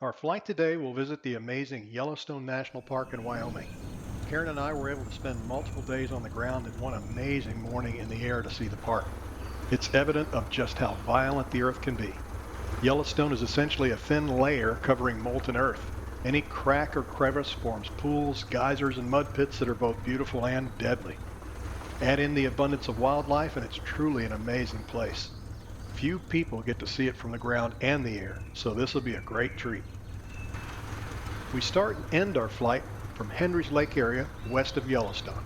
Our flight today will visit the amazing Yellowstone National Park in Wyoming. Karen and I were able to spend multiple days on the ground and one amazing morning in the air to see the park. It's evident of just how violent the earth can be. Yellowstone is essentially a thin layer covering molten earth. Any crack or crevice forms pools, geysers, and mud pits that are both beautiful and deadly. Add in the abundance of wildlife, and it's truly an amazing place. Few people get to see it from the ground and the air, so this will be a great treat. We start and end our flight from Henry's Lake area west of Yellowstone.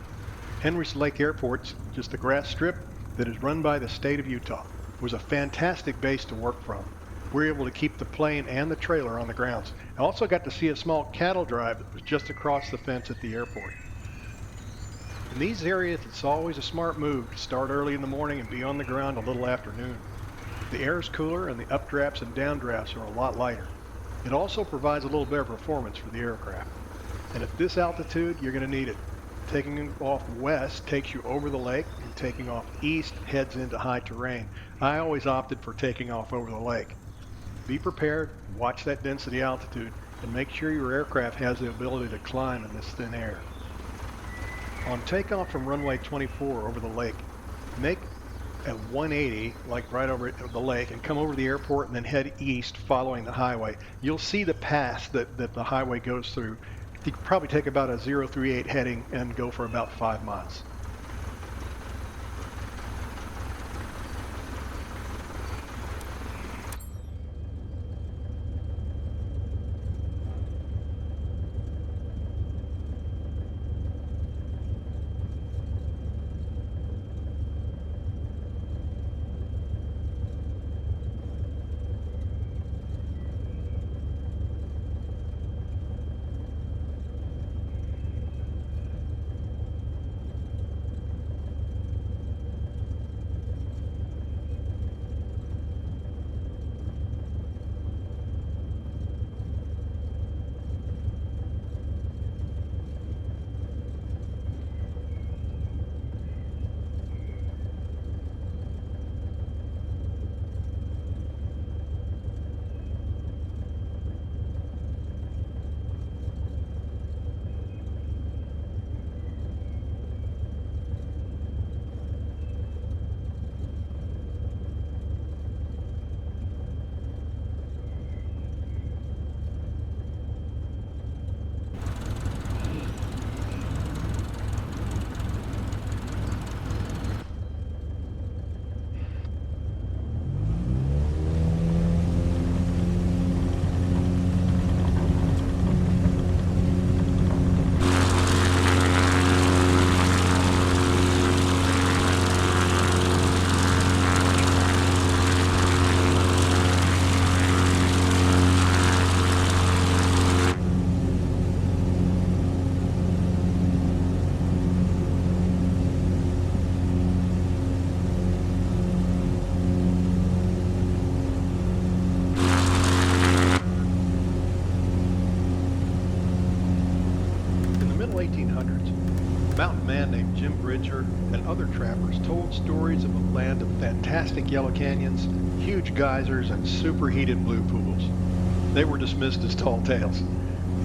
Henry's Lake Airport is just a grass strip that is run by the state of Utah. It was a fantastic base to work from. We were able to keep the plane and the trailer on the grounds. I also got to see a small cattle drive that was just across the fence at the airport. In these areas, it's always a smart move to start early in the morning and be on the ground a little after noon. The air is cooler and the updrafts and downdrafts are a lot lighter. It also provides a little better performance for the aircraft. And at this altitude, you're going to need it. Taking off west takes you over the lake, and taking off east heads into high terrain. I always opted for taking off over the lake. Be prepared, watch that density altitude, and make sure your aircraft has the ability to climb in this thin air. On takeoff from runway 24 over the lake, make a 180, like right over the lake, and come over the airport and then head east following the highway. You'll see the path that the highway goes through. You could probably take about a 038 heading and go for about 5 miles. In the middle 1800s, a mountain man named Jim Bridger and other trappers told stories of a land of fantastic yellow canyons, huge geysers, and superheated blue pools. They were dismissed as tall tales.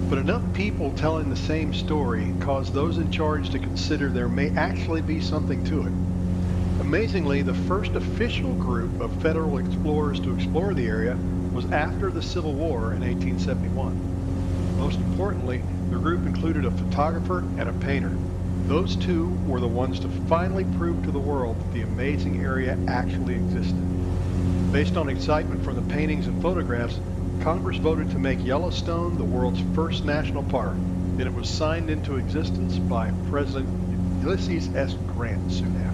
But enough people telling the same story caused those in charge to consider there may actually be something to it. Amazingly, the first official group of federal explorers to explore the area was after the Civil War in 1871. Most importantly, the group included a photographer and a painter. Those two were the ones to finally prove to the world that the amazing area actually existed. Based on excitement from the paintings and photographs, Congress voted to make Yellowstone the world's first national park, and it was signed into existence by President Ulysses S. Grant soon after.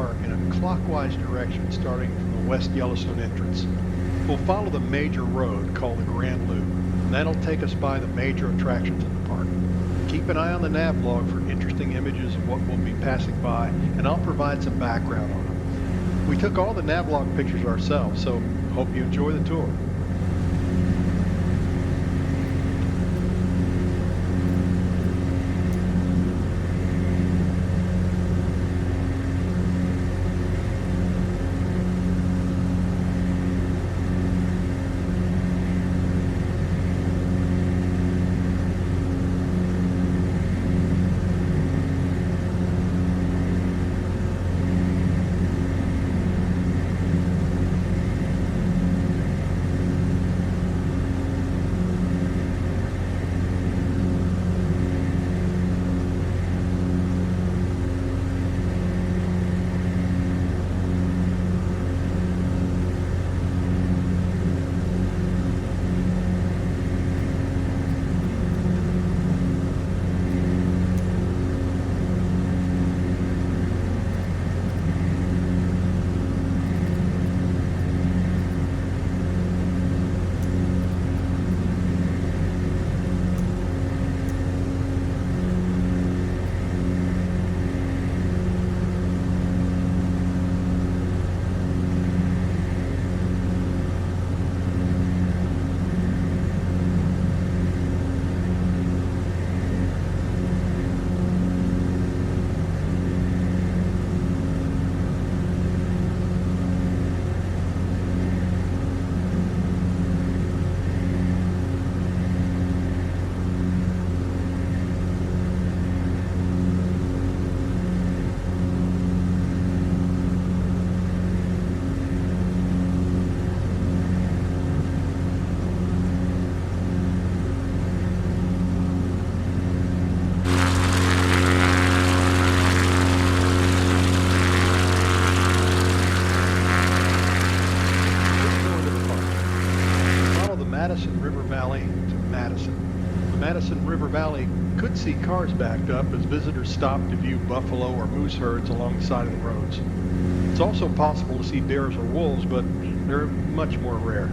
park in a clockwise direction starting from the West Yellowstone entrance. We'll follow the major road called the Grand Loop, and that'll take us by the major attractions in the park. Keep an eye on the nav log for interesting images of what we'll be passing by, and I'll provide some background on them. We took all the nav log pictures ourselves, so hope you enjoy the tour. Madison River Valley could see cars backed up as visitors stop to view buffalo or moose herds along the side of the roads. It's also possible to see bears or wolves, but they're much more rare.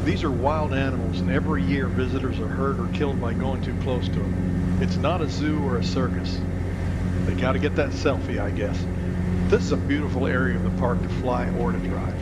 These are wild animals, and every year visitors are hurt or killed by going too close to them. It's not a zoo or a circus. They got to get that selfie, I guess. This is a beautiful area of the park to fly or to drive.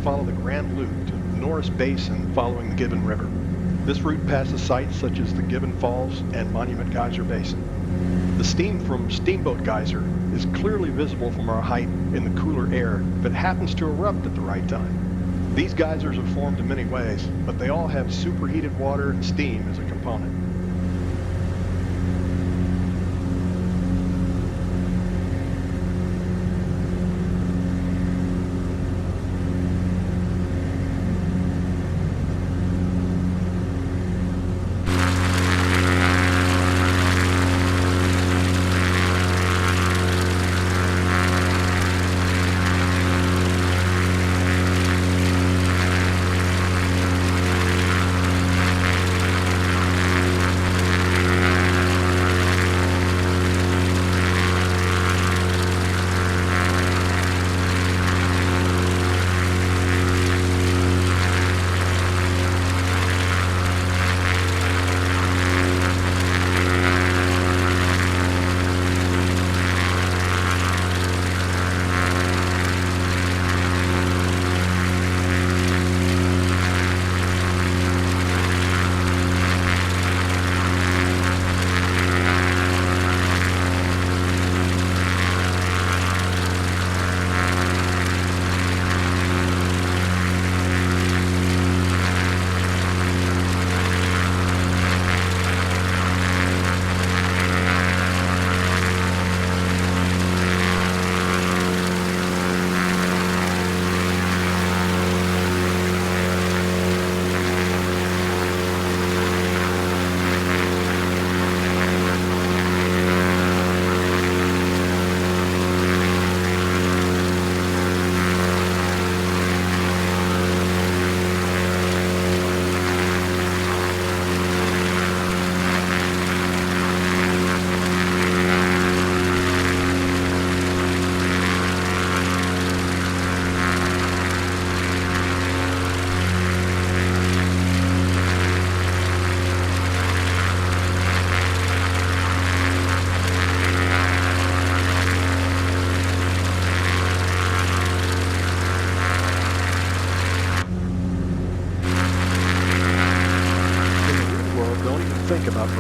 Follow the Grand Loop to Norris Basin following the Gibbon River. This route passes sites such as the Gibbon Falls and Monument Geyser Basin. The steam from Steamboat Geyser is clearly visible from our height in the cooler air if it happens to erupt at the right time. These geysers are formed in many ways, but they all have superheated water and steam as a component.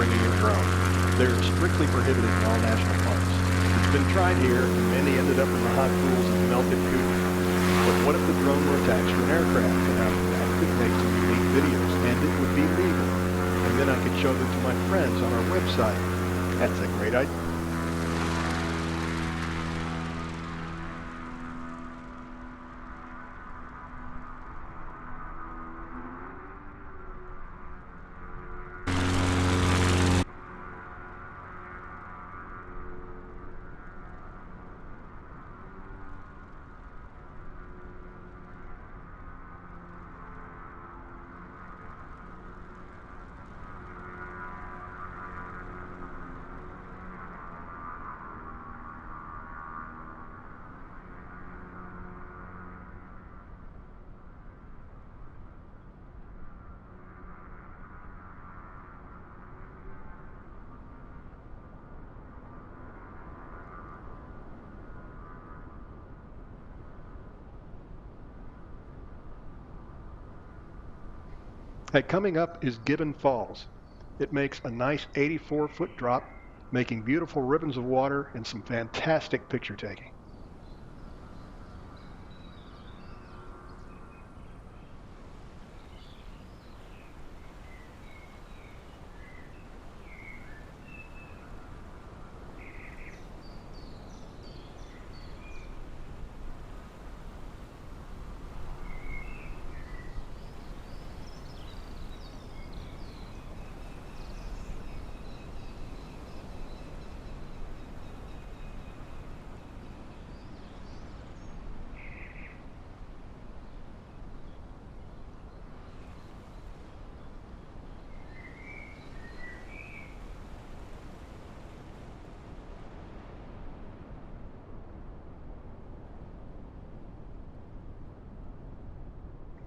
bringing your drone. They're strictly prohibited in all national parks. It's been tried here, and many ended up in the hot pools of melted cootie. But what if the drone were attached to an aircraft? Now, that could make some unique videos, and it would be legal. And then I could show them to my friends on our website. That's a great idea. Hey, coming up is Gibbon Falls. It makes a nice 84-foot drop, making beautiful ribbons of water and some fantastic picture taking.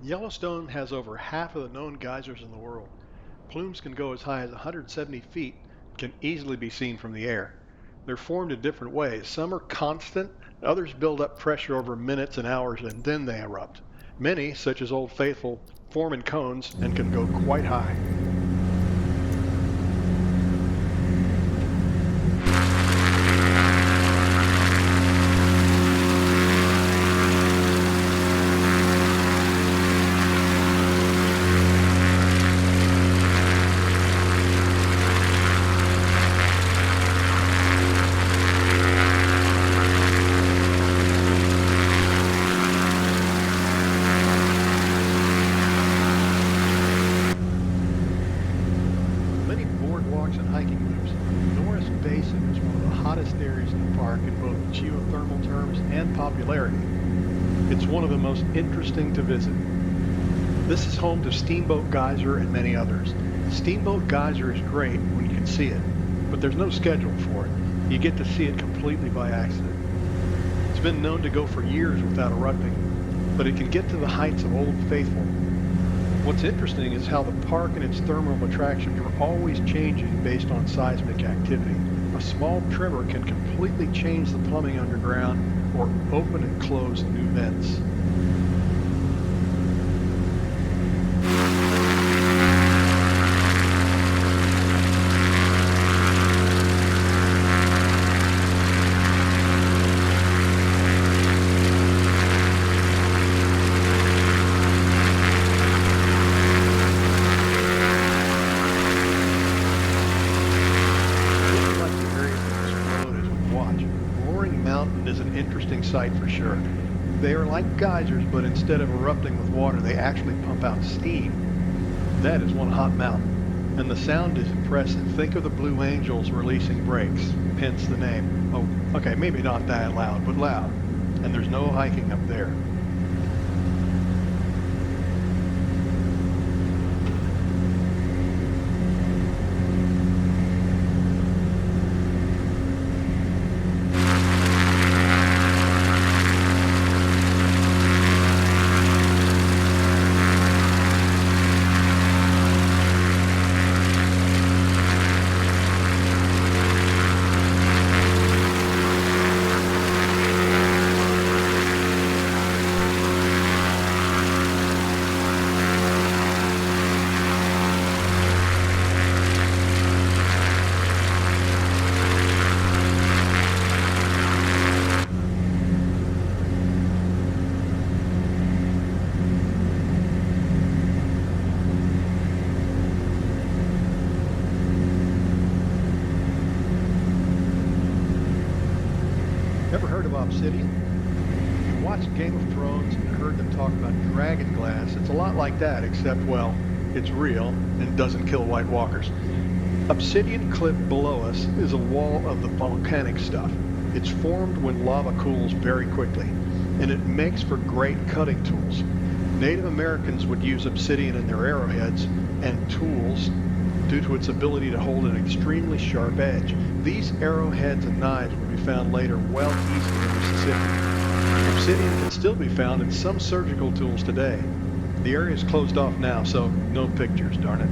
Yellowstone has over half of the known geysers in the world. Plumes can go as high as 170 feet, can easily be seen from the air. They're formed in different ways. Some are constant, others build up pressure over minutes and hours and then they erupt. Many, such as Old Faithful, form in cones and can go quite high. And hiking loops. Norris Basin is one of the hottest areas in the park in both geothermal terms and popularity. It's one of the most interesting to visit. This is home to Steamboat Geyser and many others. Steamboat Geyser is great when you can see it, but there's no schedule for it. You get to see it completely by accident. It's been known to go for years without erupting, but it can get to the heights of Old Faithful. What's interesting is how the park and its thermal attractions are always changing based on seismic activity. A small tremor can completely change the plumbing underground or open and close new vents. Is an interesting sight for sure. They are like geysers, but instead of erupting with water, they actually pump out steam. That is one hot mountain, and the sound is impressive. Think of the Blue Angels releasing brakes, hence the name. Oh, okay, maybe not that loud, but loud. And there's no hiking up there. Ever heard of obsidian? If you watched Game of Thrones and heard them talk about dragon glass, it's a lot like that, except, well, it's real and doesn't kill White Walkers. Obsidian cliff below us is a wall of the volcanic stuff. It's formed when lava cools very quickly, and it makes for great cutting tools. Native Americans would use obsidian in their arrowheads and tools due to its ability to hold an extremely sharp edge. These arrowheads and knives would be found later well east of the Mississippi. Obsidian can still be found in some surgical tools today. The area is closed off now, so no pictures, darn it.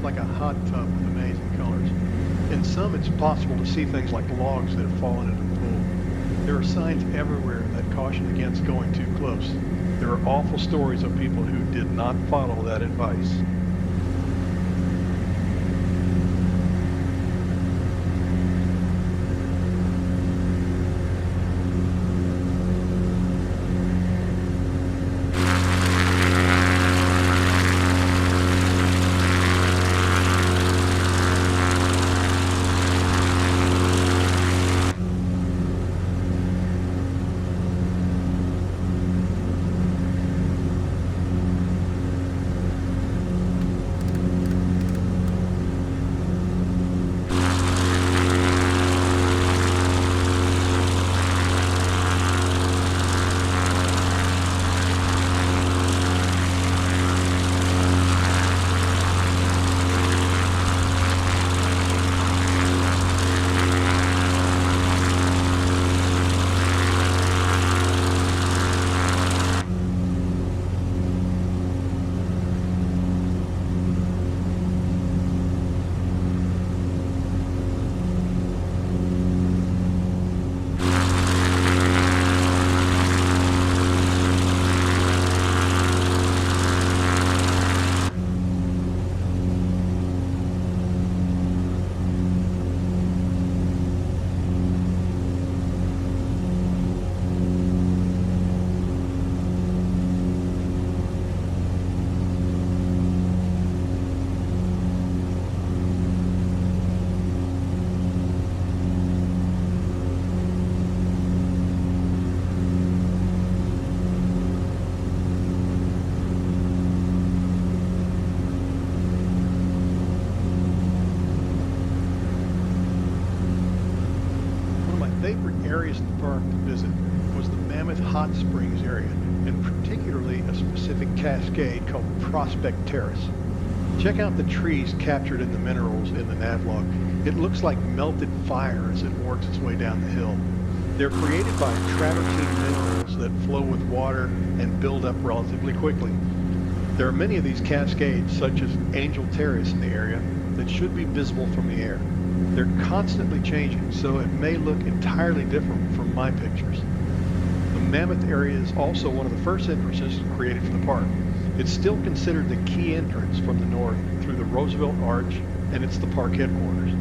Like a hot tub with amazing colors. In some, it's possible to see things like logs that have fallen into the pool. There are signs everywhere that caution against going too close. There are awful stories of people who did not follow that advice. Favorite areas in the park to visit was the Mammoth Hot Springs area, and particularly a specific cascade called Prospect Terrace. Check out the trees captured in the minerals in the navlog. It looks like melted fire as it works its way down the hill. They're created by travertine minerals that flow with water and build up relatively quickly. There are many of these cascades, such as Angel Terrace in the area, that should be visible from the air. They're constantly changing, so it may look entirely different from my pictures. The Mammoth area is also one of the first entrances created for the park. It's still considered the key entrance from the north through the Roosevelt Arch, and it's the park headquarters.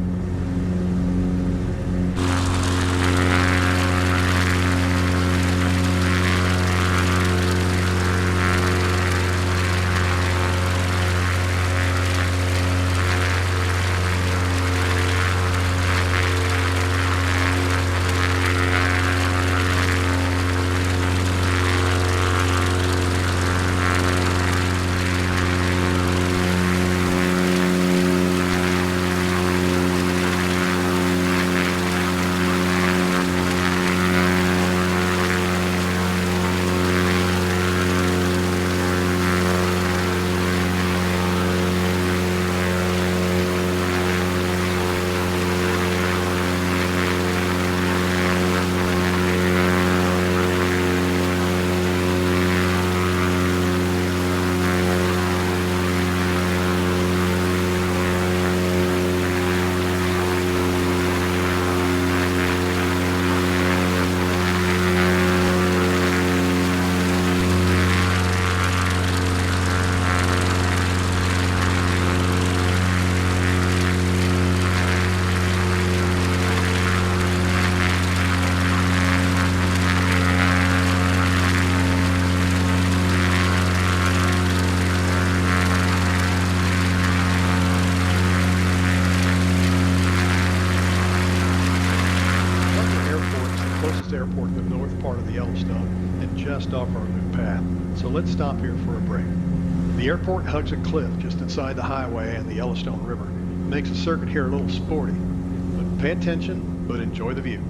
airport, the north part of the Yellowstone, and just off our loop path. So let's stop here for a break. The airport hugs a cliff just inside the highway and the Yellowstone River. It makes the circuit here a little sporty. But pay attention, but enjoy the view.